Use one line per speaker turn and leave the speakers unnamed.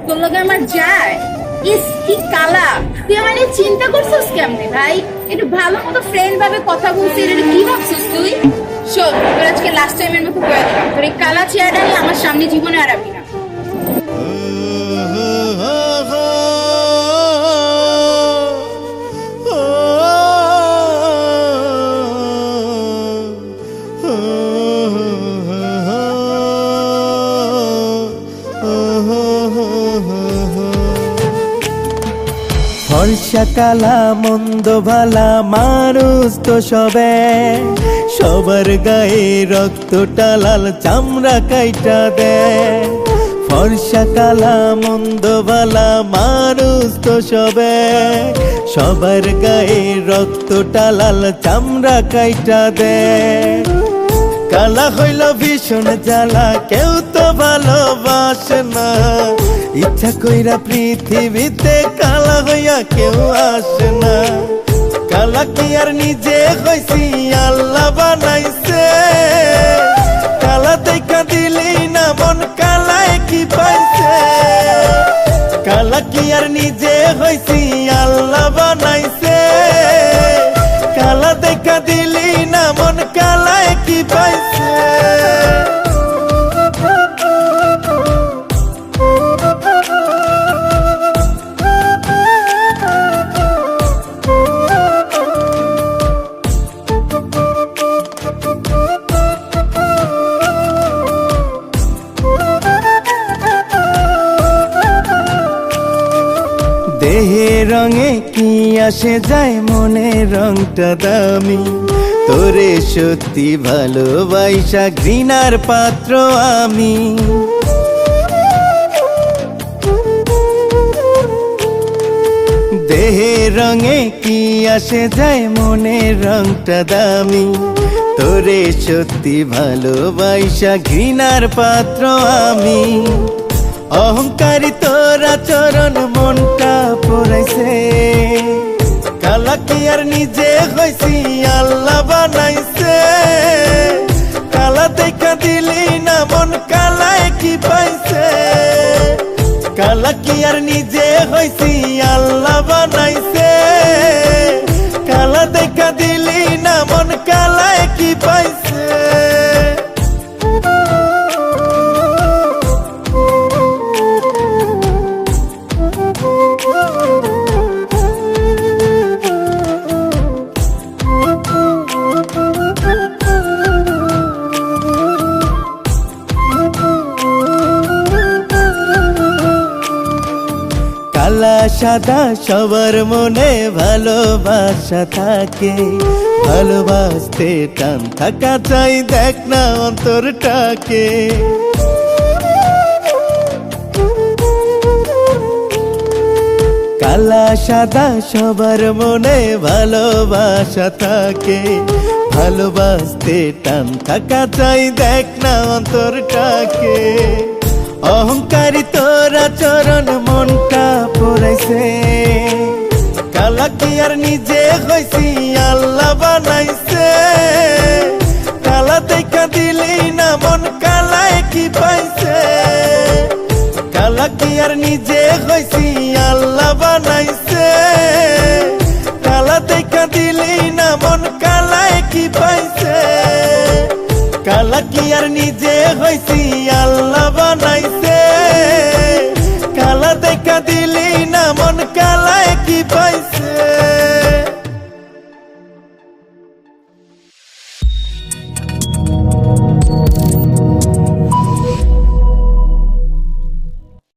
তোর লগে আমার যায়। ইস কি কালা, তুই আমার নিয়ে চিন্তা করছিস কেমনে ভাই? একটু ভালো মতো ফ্রেন্ড ভাবে কথা বলছিস, এটা কি ভাবছিস তুই? শোন, তোর আজকে লাস্ট টাইমের মতো কয়ে দিলাম, তোর এই কালা চেহারা নিয়ে আমার সামনে জীবনে আর আবি না।
ফর্সা কালা মন্দ ভালা মানুষ তো সবে, সবার গায়ে রক্তটা লাল চামড়া কাইটা দেয়। ফর্সা কালা মন্দ ভালা মানুষ তো সবে, সবার গায়ে রক্তটা লাল চামড়া কাইটা দেয়। কালা হইল ভীষণ জ্বালা, কেউ তো ভালোবাসে না, ইচ্ছা কইরা পৃথিবীতে কালা হইয়া কেউ আসে না। কালা কি আর নিজে হইছি, আল্লাহ বানাইছে, কালা দেখা দিলি না মন কালায় কি পাইছে। কালা কি আর নিজে হইছি, আল্লাহ বানাইছে, কালা দেখা দিলি না মন কালায় কি পাইছে। দেহের রঙে কি আসে যায়, মনের রংটা দামি, তোরে সত্যি ভালোবাসা ঘৃণার পাত্র আমি। দেহের রঙে কি আসে যায়, মনের রংটা দামি, তোরে সত্যি ভালোবাসা ঘৃণার পাত্র আমি। অহংকারী তোরা চরণ মনটা পড়াইছে, কালা কি আর নিজে হইছি, আল্লাহ বানাইছে, কালা দেখা দিলি না মন কালায় কি পাইছে। কালা কি আর নিজে হইছি, আল্লাহ বানাইছে, কালা দেখা দিলি না মন কালায় কি পাইছে। কালা সাদা সবার মনে ভালোবাসা থাকে, ভালোবাসতে টান থাকা চাই, দেখ না অন্তরটাকে। কালা সাদা সবার মনে ভালোবাসা থাকে, ভালোবাসতে টান থাকা চাই, দেখ না অন্তরটাকে। অহংকারী তোরা চরণ মনটা পড়াইছে, কালা কি আর নিজে হইছি, আল্লাহ বানাইছে, কালা দেখা দিলি না মন কালায় কি পাইছে। কালা কি আর নিজে হইছি, আল্লাহ বানাইছে, কালা দেখা দিলি না মন কালায় কি পাইছে। কালা কি আর নিজে হইছি, আল্লাহ